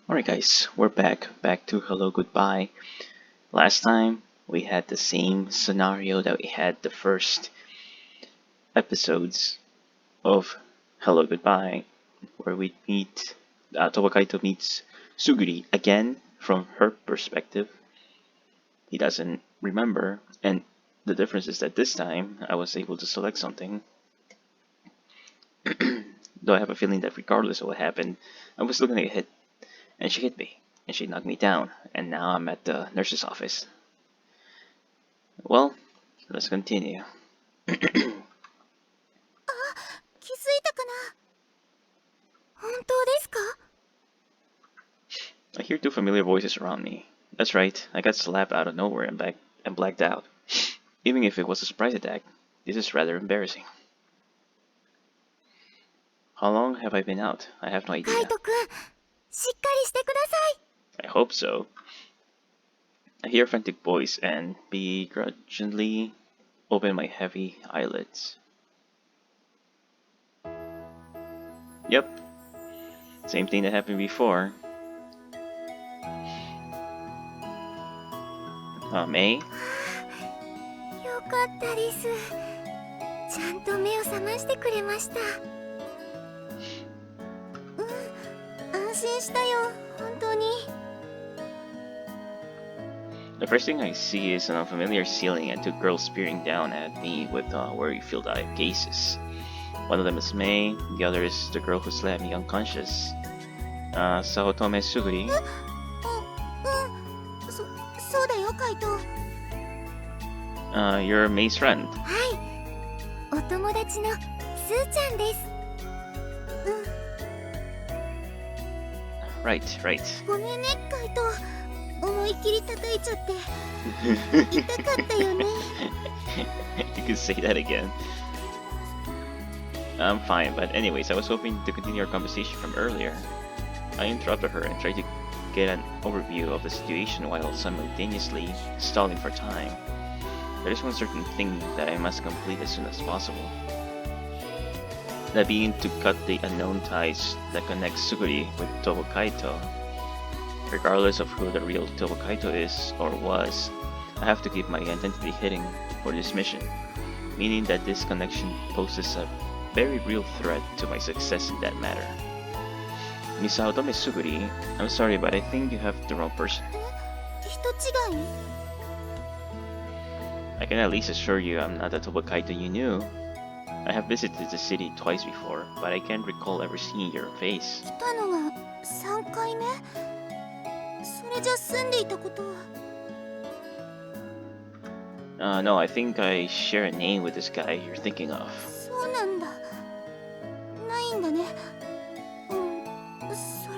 Alright guys, we're back to Hello Goodbye. Last time we had the same scenario that we had the first episodes of Hello Goodbye, where we meet Tobakaito meets Suguri again from her perspective. He doesn't remember, and the difference is that this time I was able to select something. Though I have a feeling that regardless of what happened, I was looking ahead and she hit me, and she knocked me down, and now I'm at the nurse's office. Well, let's continue. 気づいたかな本当ですか I hear two familiar voices around me. That's right, I got slapped out of nowhere and blacked out. Even if it was a surprise attack, this is rather embarrassing. How long have I been out? I have no idea. カイトくん、しっかりしてください。 I hope so. I hear a frantic voice and begrudgingly open my heavy eyelids. Yep, same thing that happened before. May? よかったです。ちゃんと目を覚ましてくれました。安心したよ、本当に。The first thing I see is an unfamiliar ceiling and two girls peering down at me with worry-filled gazes. One of them is May, the other is the girl who slapped me unconscious. Sahotome Suguri. そうだよ、カイト。You're May's friend. はい、お友達のスーちゃんです。Right. ごめんね、カイト。思いっきり叩いちゃって。痛かったよね。You could say that again. I'm fine, but anyways, I was hoping to continue our conversation from earlier. I interrupted her and tried to get an overview of the situation while simultaneously stalling for time. There is one certain thing that I must complete as soon as possible. That being to cut the unknown ties that connect Suguri with Tobokaito. Regardless of who the real Tobokaito is or was, I have to keep my identity hidden for this mission, meaning that this connection poses a very real threat to my success in that matter. Miss Saotome Suguri, I'm sorry, but I think you have the wrong person. 人違い？ I can at least assure you I'm not the Tobokaito you knew. I have visited the city twice before, but I can't recall ever seeing your face. 来たのが3回目？それじゃ住んでいたことは。No, I think I share a name with this guy you're thinking of. そうなんだ。ないんだね。そ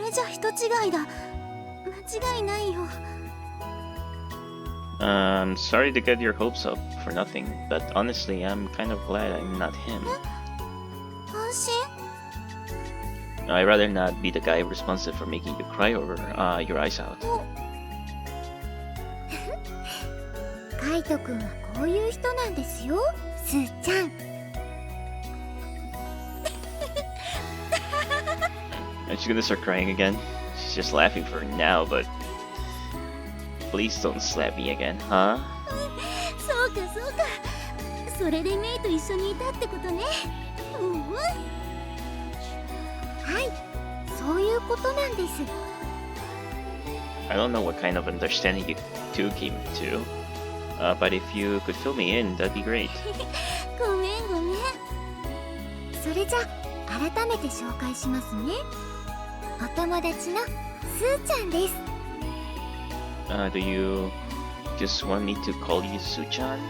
れじゃ人違いだ。間違いないよ。Sorry to get your hopes up for nothing, but honestly, I'm kind of glad I'm not him. 安心？ I'd rather not be the guy responsible for making you cry over your eyes out. カイトくんはこういう人なんですよ、スーちゃん。And she's gonna start crying again. She's just laughing for now, but please don't slap me again, huh? そうか。それでメイと一緒にいたってことね。はい、そういうことなんです。I don't know what kind of understanding you two came to, but if you could fill me in, that'd be great. ごめん。それじゃ改めて紹介しますね。お友達のスーちゃんです。Do you just want me to call you Su-chan? ダメ。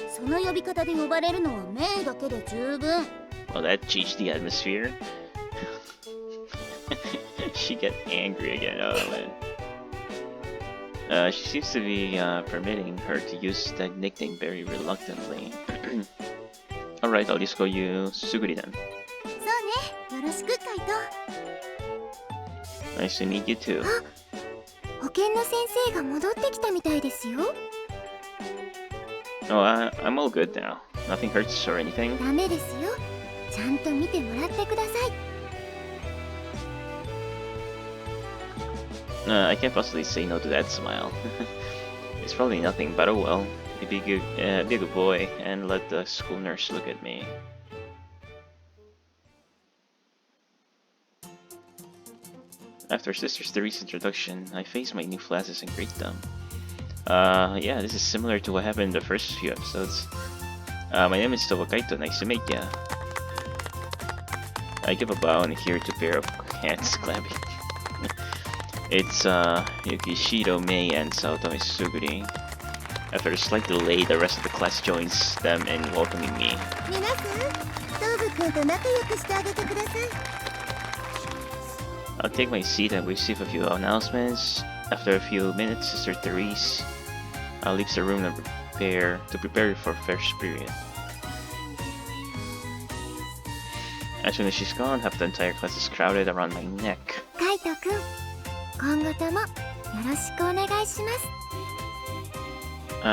その呼び方で呼ばれるのはメイだけで十分。Well, that changed the atmosphere. She got angry again. Oh man. She seems to be permitting her to use that nickname very reluctantly. Alright, I'll just call you Suguri then. そうね、よろしくカイト。 Nice to meet you too. 保健の先生が戻ってきたみたいですよ。 Oh, I'm all good now. Nothing hurts or anything. ダメですよ。ちゃんと見てもらってください。I can't possibly say no to that smile. It's probably nothing, but oh well. Be a good boy and let the school nurse look at me. After Sister Therese's introduction, I face my new classes and greet them. Yeah, this is similar to what happened in the first few episodes. My name is Towa Kaito, nice to meet ya. I give a bow and hear two pair of hands clapping. It's Yukishiro, Mei, and Saotome Suguri. After a slight delay, the rest of the class joins them in welcoming me. I'll take my seat and receive a few announcements. After a few minutes, Sister Therese leaves the room and prepare for first period. As soon as she's gone, half the entire class is crowded around my neck. Kaito-kun, 今後ともよろしくお願いします。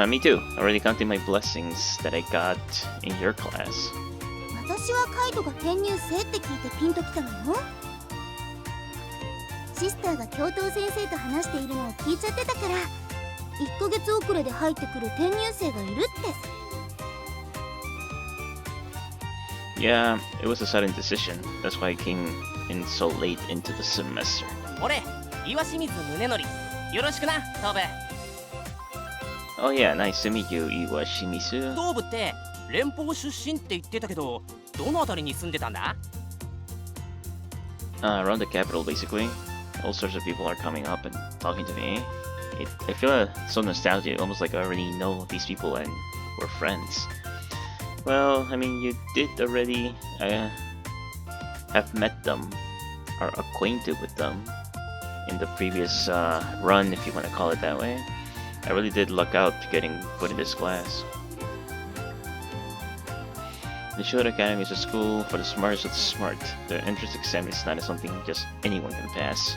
Me too. Already counting my blessings that I got in your class. 私はカイトが転入生って聞いてピンときたのよ。シスターが教頭先生と話しているのを聞いちゃってたから1ヶ月遅れで入ってくる転入生がいるって。Yeah, it was a sudden decision. That's why I came in so late into the semester. 俺、岩清水宗則。よろしくな、東部。Oh yeah, nice to meet you, Iwashimizu. 東部って連邦出身って言ってたけど、どのあたりに住んでたんだ？Around the capital, basically. All sorts of people are coming up and talking to me. I feel so nostalgic, almost like I already know these people and we're friends. Well, I mean, you did already have met them, or acquainted with them, in the previous run, if you want to call it that way. I really did luck out getting put in this class. The Shoto Academy is a school for the smartest of the smart. The entrance exam is not something just anyone can pass.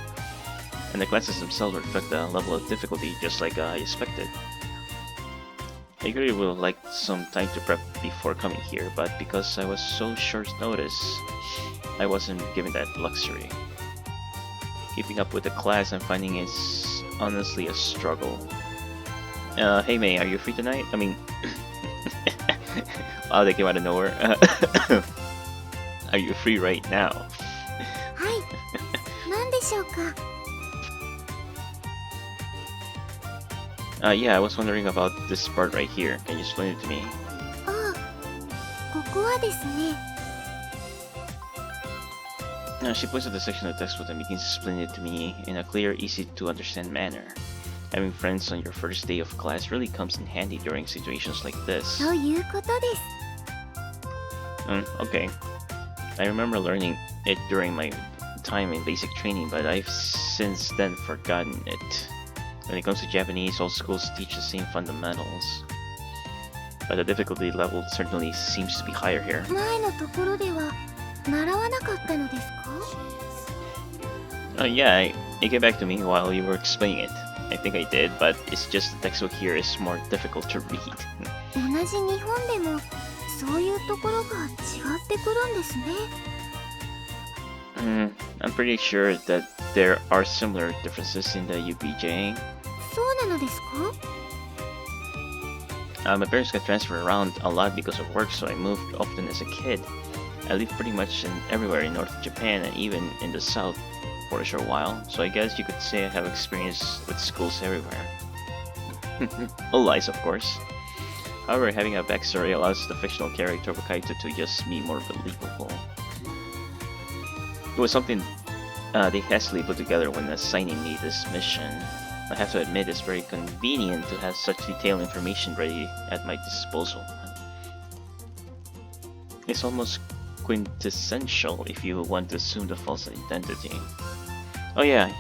And the classes themselves reflect the level of difficulty just like I expected. I really would have liked some time to prep before coming here, but because I was so short notice, I wasn't given that luxury. Keeping up with the class I'm finding is honestly a struggle. Hey Mei, are you free tonight? I mean... wow, they came out of nowhere. Are you free right now? はい。何でしょうか。Yeah, I was wondering about this part right here. Can you explain it to me? ああ、ここはですね。She points at the section of the textbook and begins explaining it to me in a clear, easy-to-understand manner. Having friends on your first day of class really comes in handy during situations like this. ということです。Okay. I remember learning it during my time in basic training, but I've since then forgotten it. When it comes to Japanese, all schools teach the same fundamentals. But the difficulty level certainly seems to be higher here. 前のところでは習わなかったのですか？ Yeah, it came back to me while you were explaining it. I think I did, but it's just the textbook here is more difficult to read. 同じ日本でもそういうところが違ってくるんですね。I'm pretty sure that there are similar differences in the UPJ. そうなのですか？ My parents got transferred around a lot because of work, so I moved often as a kid. I lived pretty much everywhere in North Japan and even in the South for a short while, so I guess you could say I have experience with schools everywhere. All lies, of course. However, having a backstory allows the fictional character of Kaito to just be more believable. It was something they hastily put together when assigning me this mission. I have to admit it's very convenient to have such detailed information ready at my disposal. It's almost quintessential if you want to assume the false identity. Oh yeah,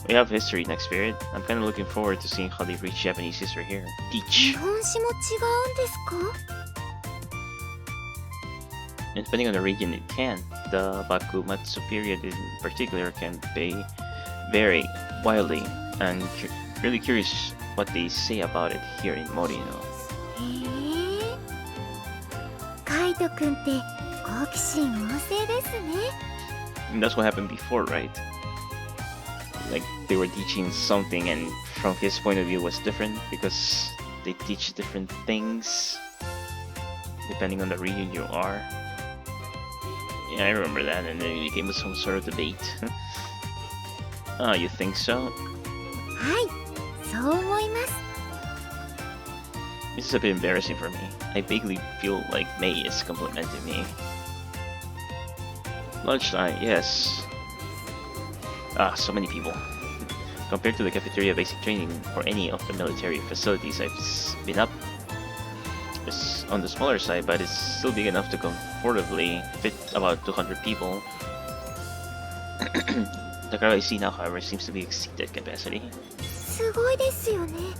we have history next period. I'm kind of looking forward to seeing how they reach Japanese history here. Teach! 日本史も違うんですか？ And depending on the region it can. The Bakumatsu period in particular can vary wildly, and really curious what they say about it here in Morino. へえ。カイトくんって好奇心旺盛ですね。 And that's what happened before, right? like they were teaching something, and from his point of view was different because they teach different things depending on the region you are. Yeah, I remember that, and then it became some sort of debate. Oh, you think so? はい、そう思います。 This is a bit embarrassing for me. I vaguely feel like May is complimenting me. Lunchtime, yes. Ah, so many people. Compared to the cafeteria basic training or any of the military facilities I've been up, it's on the smaller side, but it's still big enough to comfortably fit about 200 people. The crowd I see now, however, seems to be exceeded capacity. すごいですよね。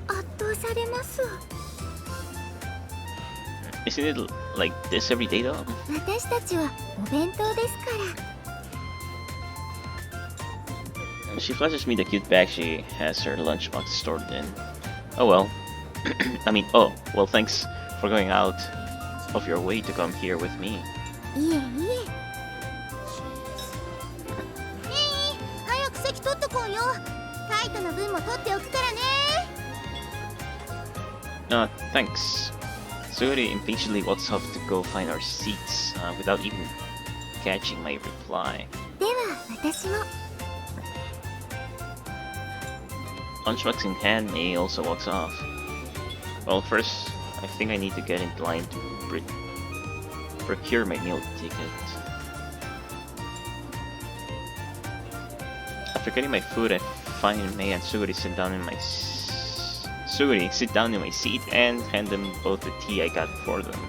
圧倒されます。 Isn't it like this every day though? 私たちはお弁当ですから。 She flashes me the cute bag she has her lunchbox stored in. Oh well. I mean, oh, well, thanks for going out of your way to come here with me. いえいえ。早く席取っとこうよ。カイトの分も取っておくからね。Thanks. Suguri impatiently walks off to go find our seats without even catching my reply. では私も。 Lunchbox in hand, May also walks off. Well, first, I think I need to get into line to procure my meal ticket. After getting my food, I find May and Suguri sit down in my seat and hand them both the tea I got for them.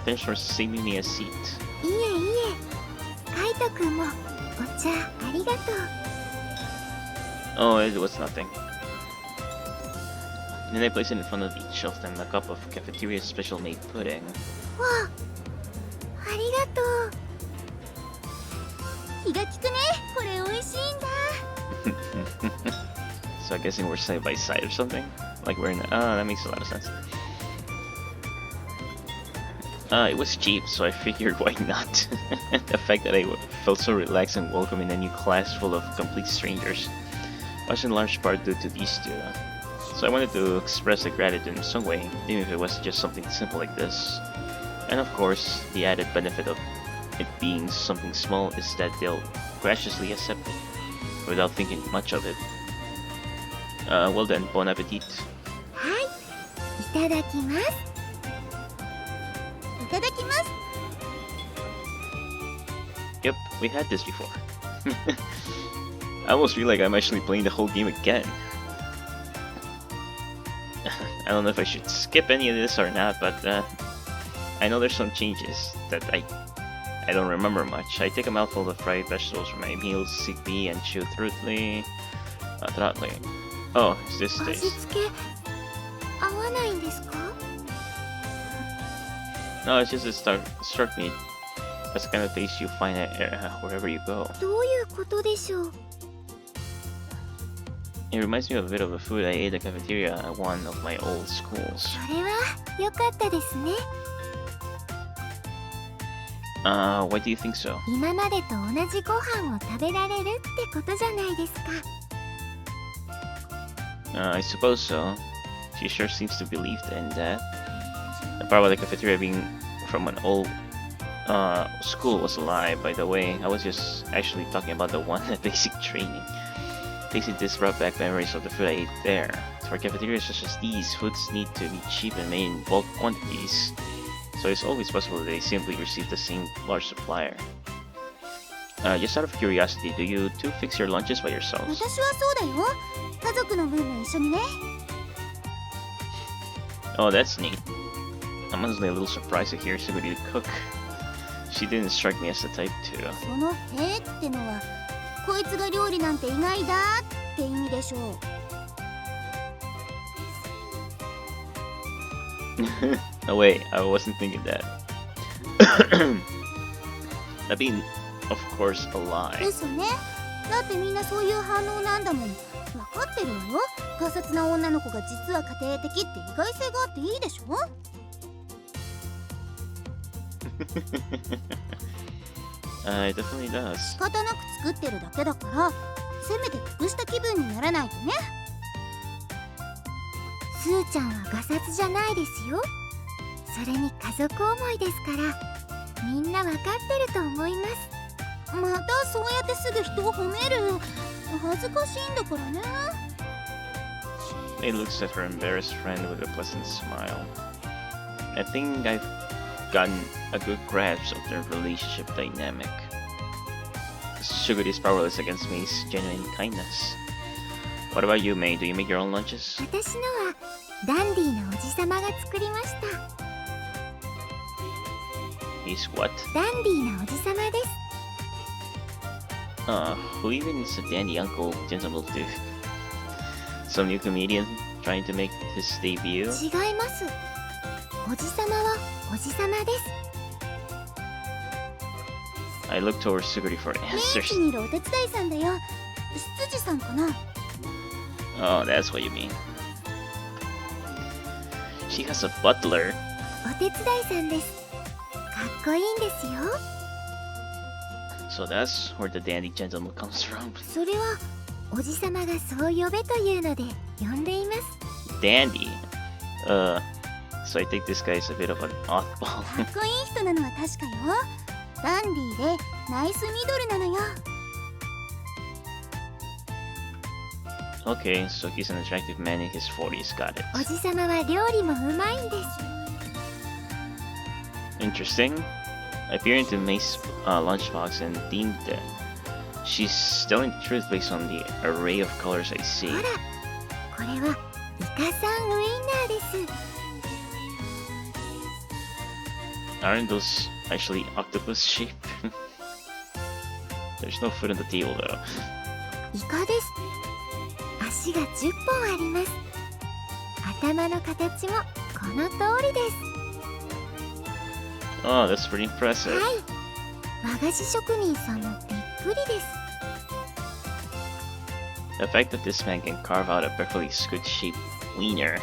Thanks for saving me a seat. いえいえ。カイトくんもお茶ありがとう。 Oh, it was nothing. Then I placed in front of each of them a cup of cafeteria special made pudding. わあ、ありがとう。気が利くね。これ美味しいんだ。 So I'm guessing we're side by side or something? Like we're in that makes a lot of sense. It was cheap, so I figured why not? The fact that I felt so relaxed and welcome in a new class full of complete strangers was in large part due to these two. So I wanted to express the gratitude in some way, even if it was just something simple like this. And of course, the added benefit of it being something small is that they'll graciously accept it, without thinking much of it. Well then, bon appetit. はい、いただきます。いただきます。 Yep, we had this before. I almost feel like I'm actually playing the whole game again. I don't know if I should skip any of this or not, but I know there's some changes that I don't remember much. I take a mouthful of fried vegetables for my meals, seek me, and chew thoroughly. Oh, is this 味 taste? 付け合わないんですか？ No, it's just it struck me as the kind of taste you find wherever you go. どういうことでしょう？ It reminds me of a bit of the food I ate at the cafeteria at one of my old schools. それは良かったですね。 Why do you think so? 今までと同じご飯を食べられるってことじゃないですか。 I suppose so. She sure seems to believe in that. The part about the cafeteria being from an old school was a lie, by the way. I was just actually talking about the one at basic training. Basically, this brought back memories of the food I ate there. For cafeterias such as these, foods need to be cheap and made in bulk quantities, so it's always possible that they simply receive the same large supplier. Just out of curiosity, do you two fix your lunches by yourselves? 私はそうだよ。家族の分も一緒にね。 Oh, that's neat. I'm honestly a little surprised to hear Suguri cook. She didn't strike me as the type to. その「へ」ってのはこいつが料理なんて意外だって意味でしょう。 No, wait, I wasn't thinking that. That'd be, of course, a lie. ですね。だってみんなそういう反応なんだもん。分かってるわよ。ガサツな女の子が実は家庭的って意外性があっていいでしょ。 It definitely does. 仕方なく作ってるだけだから、せめて得した気分にならないとね。スーちゃんはガサツじゃないですよ。それに家族思いですから、みんなわかってると思います。またそうやってすぐ人を褒める。恥ずかしいんだからね。May looks at her embarrassed friend with a pleasant smile. I think I've gotten a good grasp of their relationship dynamic. Suguri is powerless against May's genuine kindness. What about you, May? Do you make your own lunches? 私のはダンディーなおじさまが作りました。He's what? ダンディーなおじさまです。Who even is a dandy uncle gentleman to? Some new comedian trying to make his debut? 違います。おじさまはおじさまです。I look towards Suguri for メン answers. チにいるお手伝いさんだよ。執事さんかな。Oh, that's what you mean. She has a butler. お手伝いさんです。かっこいいんですよ。So that's where the dandy gentleman comes from. それはおじさまがそう呼べというので呼んでいます。Dandy? So I think this guy is a bit of an oddball. かっこいい人なのは確かよ。ダンディーでナイスミドルなのよ。Okay, so he's an attractive man in his 40s, got it. おじさまは料理もうまいんです。Interesting. I peer into May's lunchbox and deemed that she's telling the truth based on the array of colors I see. ほら、これはイカさんウインナーです。Aren't those actually octopus shape? There's no food on the table though. イカです。足が10本あります。頭の形もこの通りです。Oh, that's pretty impressive. はい。和菓子職人さんもびっくりです。The fact that this man can carve out a perfectly squid-shaped wiener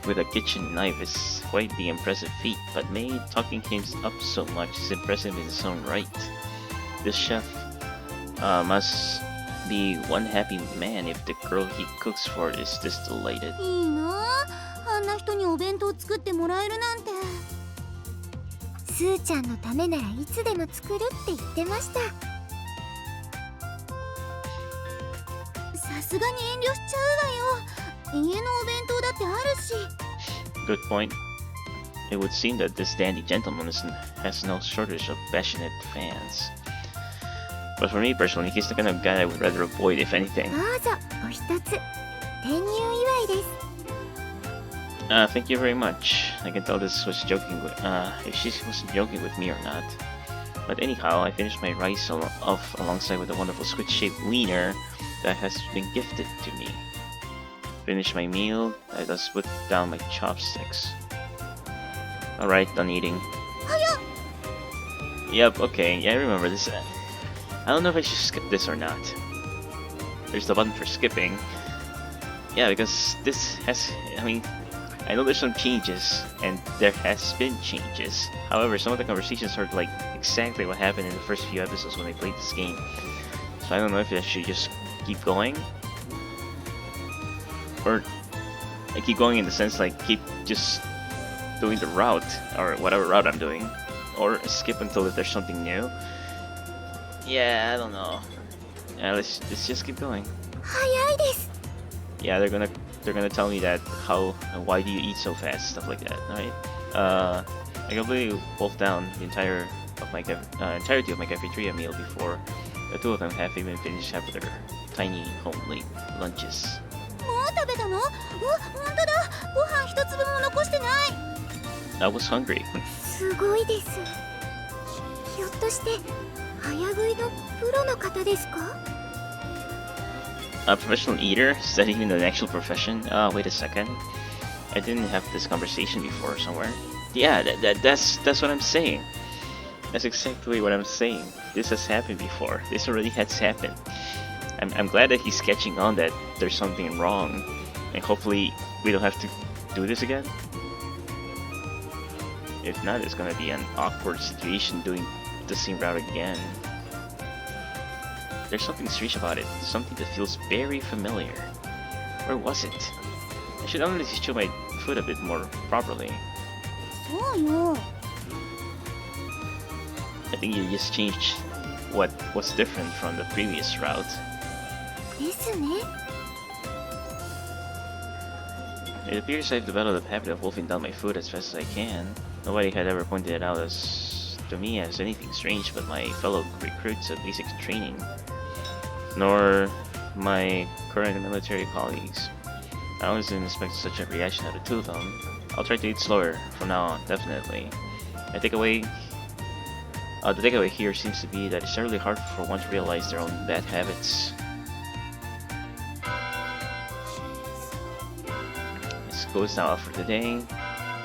with a kitchen knife is quite the impressive feat, but May talking him up so much is impressive in its own right. This chef must be one happy man if the girl he cooks for is this delighted. いいなあ、あんな人にお弁当作ってもらえるなんて。スーちゃんのためならいつでも作るって言ってました。さすがに遠慮しちゃうわよ。家のお弁当だってあるし。Good point. It would seem that this dandy gentleman has no shortage of passionate fans. But for me personally, he's the kind of guy I would rather avoid if anything. どうぞお一つ。転入祝いです。Thank you very much. I can tell this was joking with, if she was joking with me or not. But anyhow, I finished my rice off alongside with a wonderful squid-shaped wiener that has been gifted to me. Finished my meal, I thus put down my chopsticks. Alright, done eating. Yep, okay, yeah, I remember this. I don't know if I should skip this or not. There's the button for skipping. Yeah, because this has, I know there's some changes, and there has been changes. However, some of the conversations are like exactly what happened in the first few episodes when I played this game. So I don't know if I should just keep going, or I keep going in the sense like keep just doing the route or whatever route I'm doing, or skip until if there's something new. Yeah, I don't know. Yeah, let's just keep going. 早いです。 Yeah, they're gonna tell me that why do you eat so fast, stuff like that. All right. I completely wolfed down the entirety of my cafeteria meal before the two of them have even finished half of their tiny home late lunches. もう食べたの？うわ、本当だ。ご飯一粒も残してない。I was hungry. すごいです。ひょっとして早食いのプロの方ですか？ A professional eater? Is that even an actual profession? Wait a second. I didn't have this conversation before somewhere. Yeah, that's what I'm saying. That's exactly what I'm saying. This has happened before. This already has happened. I'm glad that he's catching on that there's something wrong, and hopefully we don't have to do this again. If not, it's gonna be an awkward situation doing the same route again. There's something strange about it, something that feels very familiar. Where was it? I should only chew my food a bit more properly. そうよ。 I think you just changed what was different from the previous route. ですね。 It appears I've developed a habit of wolfing down my food as fast as I can. Nobody had ever pointed it out to me as anything strange but my fellow recruits at basic training, nor my current military colleagues. I always didn't expect such a reaction out of two of them. I'll try to eat slower from now on, definitely. The takeaway here seems to be that it's really hard for one to realize their own bad habits. School is now up for the day.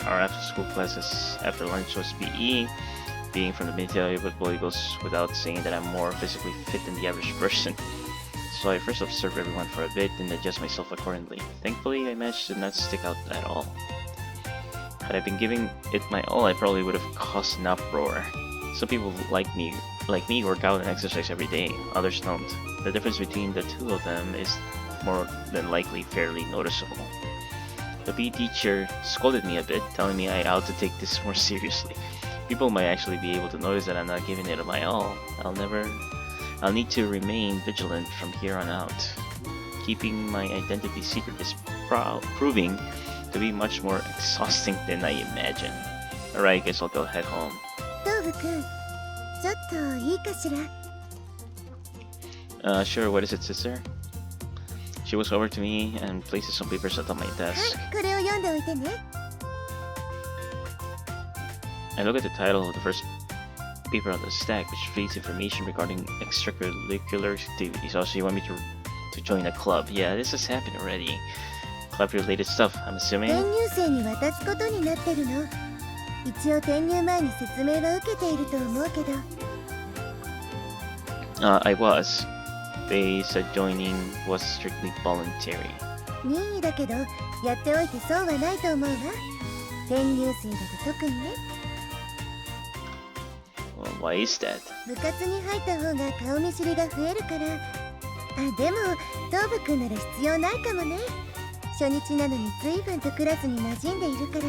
Our after-school classes after lunch was PE. Being from the military probably goes without saying that I'm more physically fit than the average person. So I first observe everyone for a bit and adjust myself accordingly. Thankfully, I managed to not stick out at all. Had I been giving it my all, I probably would have caused an uproar. Some people like me work out and exercise every day, others don't. The difference between the two of them is more than likely fairly noticeable. The PE teacher scolded me a bit, telling me I ought to take this more seriously. People might actually be able to notice that I'm not giving it my all. I'll need to remain vigilant from here on out. Keeping my identity secret is proving to be much more exhausting than I imagined. Alright, guess I'll go head home. トーブくん、ちょっといいかしら。 Sure, what is it, sister? She walks over to me and places some papers on my は desk. い、これを読んでおいてね。 I look at the title of the first paper on the stack, which reads information regarding extracurricular activities. Also, you want me to join a club? Yeah, this has happened already. Club-related stuff, I'm assuming. 転入生に渡すことになってるの。一応転入前に説明は受けていると思うけど。 I was. They said joining was strictly voluntary. 任意だけど、やっておいて損はないと思うわ。転入生だと特にね。 Well, why is that? 部活に入った方が顔見知りが増えるから。あ、でも、トーブくんなら必要ないかもね。初日なのに随分とクラスに馴染んでいるから。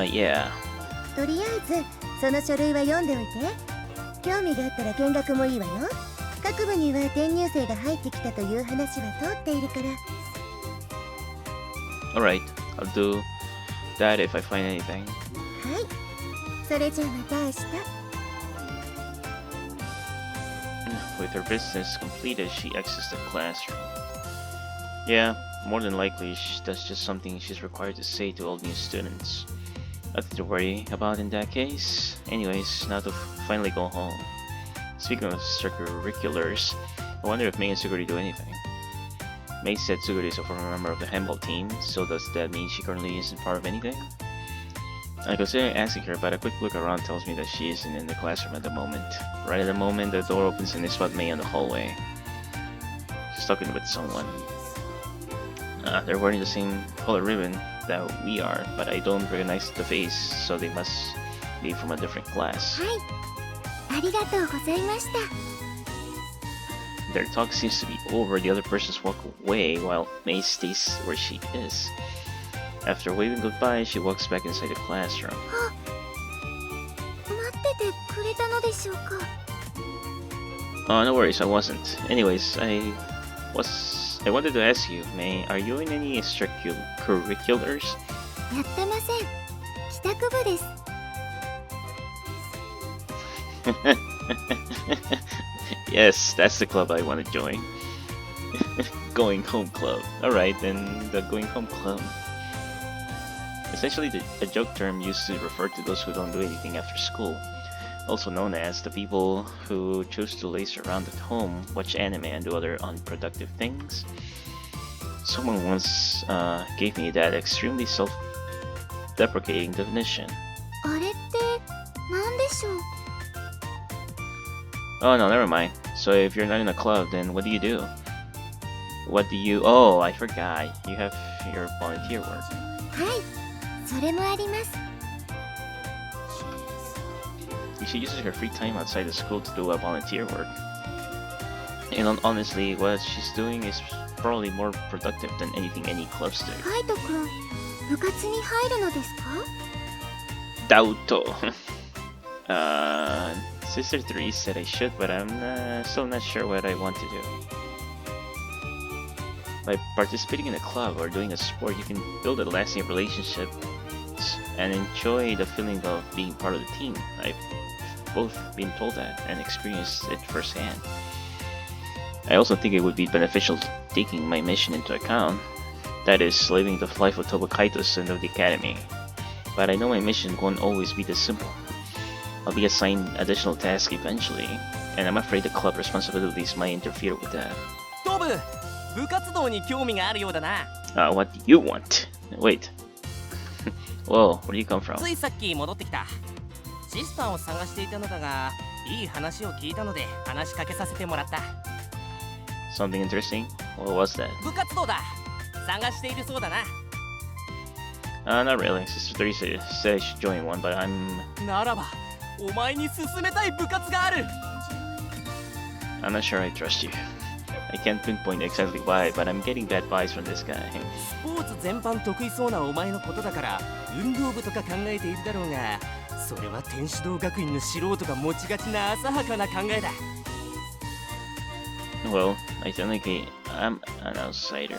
Yeah. とりあえず、その書類は読んでおいて。興味があったら見学もいいわよ。各部には転入生が入ってきたという話は通っているから。 Alright, I'll do that if I find anything. はい。それじゃあまた明日。 With her business completed, she exits the classroom. Yeah, more than likely, that's just something she's required to say to all new students. Nothing to worry about in that case. Anyways, now to finally go home. Speaking of extracurriculars, I wonder if Mei and Suguri do anything. Mei said Suguri is a former member of the handball team, so does that mean she currently isn't part of anything? I consider asking her, but a quick look around tells me that she isn't in the classroom at the moment. Right at the moment, the door opens and I spot Mei in the hallway. She's talking with someone. They're wearing the same color ribbon that we are, but I don't recognize the face, so they must be from a different class. はい。ありがとうございました。 Their talk seems to be over, the other persons walk away while Mei stays where she is. After waving goodbye, she walks back inside the classroom. 待っててくれたのでしょうか。 No worries, I wasn't. Anyways, I wanted to ask you, Mei, are you in any extracurriculars? やってません。帰宅部です。 Yes, that's the club I want to join. Going Home Club. Alright, then the Going Home Club. Essentially a joke term used to refer to those who don't do anything after school. Also known as the people who choose to laze around at home, watch anime and do other unproductive things. Someone once gave me that extremely self-deprecating definition. あれって何でしょう。 Oh no, never mind. So if you're not in a club, then what do you do? Oh, I forgot. You have your volunteer work. はい、それもあります。 She uses her free time outside the school to do volunteer work. Honestly, what she's doing is probably more productive than anything any clubs do. カイトくん、部活に入るのですか？ Dauto. Sister 3 said I should, but I'm still not sure what I want to do. By participating in a club or doing a sport, you can build a lasting relationship and enjoy the feeling of being part of the team. I've both been told that and experienced it firsthand. I also think it would be beneficial taking my mission into account, that is, living the life of Toba Kaito, son of the academy. But I know my mission won't always be this simple. I'll be assigned additional tasks eventually, and I'm afraid the club responsibilities might interfere with that. トブ、部活動に興味があるようだな。What do you want? Wait. Whoa, where do you come from? ついさっき戻ってきた。シスターを探していたのだが、いい話を聞いたので話しかけさせてもらった。Something interesting? What was that? 部活動だ。探しているそうだな。Not really. Sister 3 said I should join one, but I'm ならば、お前に勧めたい部活がある。not sure I trust you. I can't pinpoint exactly why, but I'm getting bad vibes from this guy. スポーツ全般得意そうなお前のことだから運動部とか考えているだろうが、それは天主堂学院の素人が持ちがちな浅はかな考えだ。Well, I technically I'm an outsider.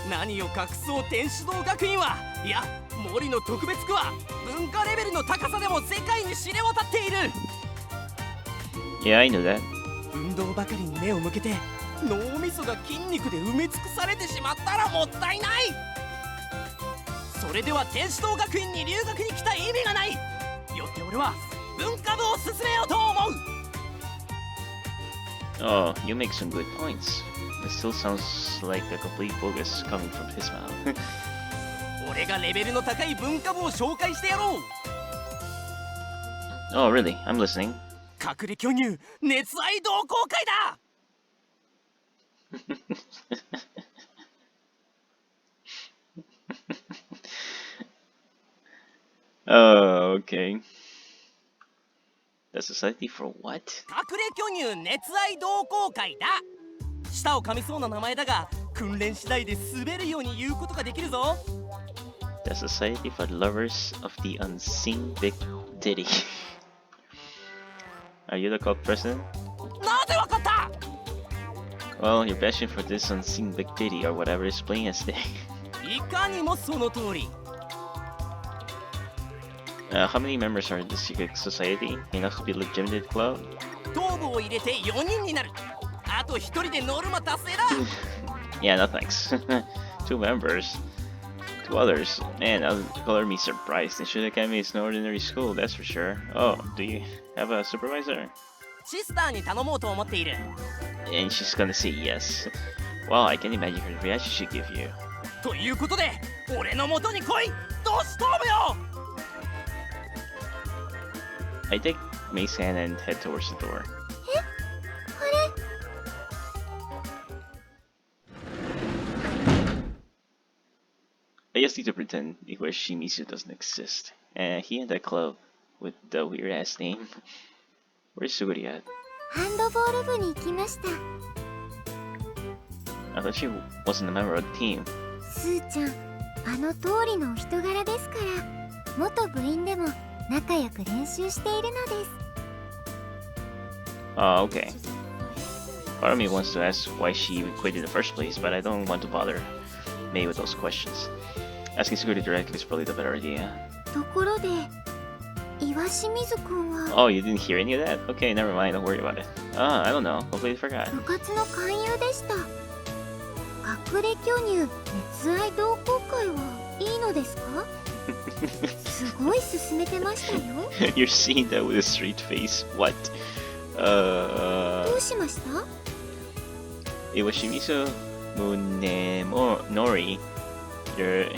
何を隠そう天主堂学院は、いや森の特別区は文化レベルの高さでも世界に知れ渡っている。 Yeah, I knew that. 運動ばかりに目を向けて脳みそが筋肉で埋め尽くされてしまったらもったいない。それでは天主堂学院に留学に来た意味がない。よって俺は文化部を進めようと思う。 Oh, you make some good points. It still sounds like a complete bogus coming from his mouth. 俺がレベルの高い文化部を紹介してやろう。 Oh, really? I'm listening. 隠れ巨乳熱愛同好会だ。Oh, okay. The Society for what? 隠れ巨乳熱愛同好会だ。舌を噛みそうな名前だが、訓練次第で滑るように言うことができるぞ。The Society for Lovers of the Unseen Big Ditty. Are you the club president? なぜわかった？ Well, your passion for this unseen big ditty or whatever is plain as day. いかにもその通り。How many members are in the secret society? Enough to be a legitimate club? 頭部を入れて4人になる。あと1人でノルマ達成だ。Yeah, no thanks. 2 members. 2 others. Man, that would color me surprised. Nishuda Academy is no ordinary school, that's for sure. Oh, do you have a supervisor? シスターに頼もうと思っている。And she's gonna say yes. Well, I can imagine her reaction she'd give you. ということで、俺の元に来い。どうしとむよ。 I take May's hand and head towards the door. あれ I just need to pretend where Shimizu doesn't exist. And he and that club with the weird ass name. Where's Suguri at? ハンドボール部に行きました。 I thought she wasn't a member of the team. スーちゃん、あの通りのお人柄ですから、元部員でも仲良く練習しているのです。 Okay. Part of me wants to ask why she even quit in the first place, but I don't want to bother May with those questions. Asking Suguri directly is probably the better idea. ところで、岩清水くんは Oh, you didn't hear any of that? Okay, never mind, don't worry about it. I don't know, completely forgot. 部活の勧誘でした。隠れ巨乳熱愛同好会はいいのですか？すごい勧めてましたよ。You're seeing that with a straight face. What? どうしました？ It was Shimizu Nori. You're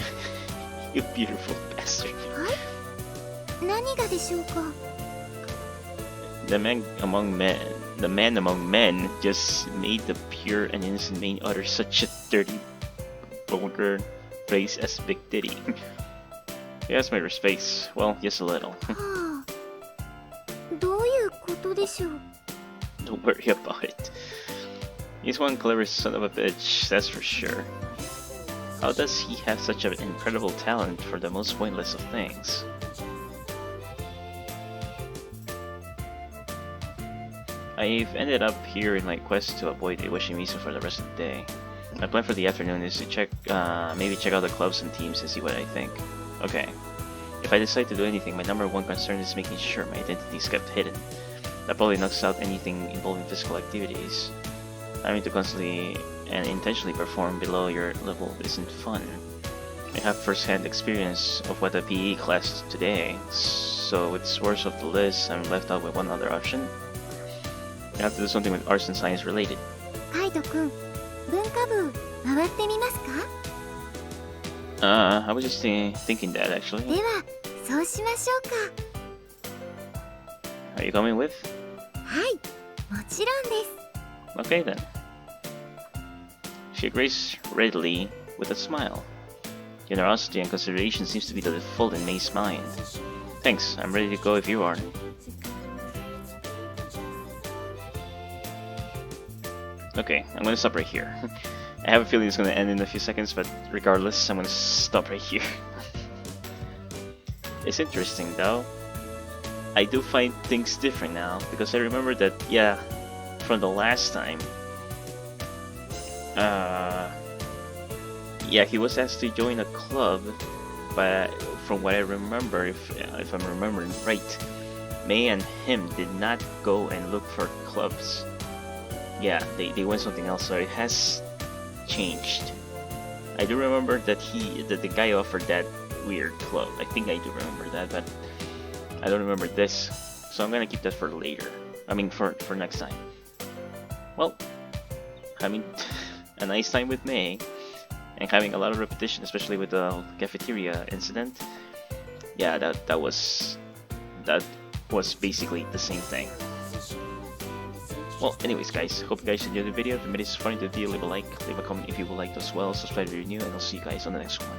you beautiful bastard. はい？何がでしょうか？ The man among men just made the pure and innocent May utter such a dirty, vulgar phrase as Big Ditty. He asked me her space. Well, just a little. はあ、どういうことでしょう？ Don't worry about it. He's one clever son of a bitch, that's for sure. How does he have such an incredible talent for the most pointless of things? I've ended up here in my quest to avoid Iwashimizu for the rest of the day. My plan for the afternoon is to maybe check out the clubs and teams and see what I think. Okay. If I decide to do anything, my number one concern is making sure my identity is kept hidden. That probably knocks out anything involving physical activities. Having to constantly and intentionally perform below your level isn't fun. I have first-hand experience of what a PE class today, so with the worst of the list, I'm left out with one other option. I have to do something with arts and science related. カイトくん、文化部回ってみますか？ I was just thinking that actually. では、そうしましょうか。 Are you coming with? はい、もちろんです。 Okay then. She agrees readily with a smile. Generosity and consideration seems to be the default in May's mind. Thanks, I'm ready to go if you are. Okay, I'm gonna stop right here. I have a feeling it's gonna end in a few seconds, but regardless, I'm gonna stop right here. It's interesting though. I do find things different now, because I remember that, yeah, from the last time, yeah, he was asked to join a club, but from what I remember, if I'm remembering right, May and him did not go and look for clubs. Yeah, they went something else, so it has changed. I do remember that the guy offered that weird club. I think I do remember that, but I don't remember this, so I'm gonna keep that for later. I mean, for next time. Well, having a nice time with May, and having a lot of repetition, especially with the cafeteria incident. Yeah, that was basically the same thing. Well, anyways guys, hope you guys enjoyed the video. If you made this funny to the video, leave a like, leave a comment if you would like to as well, subscribe if you're new, and I'll see you guys on the next one.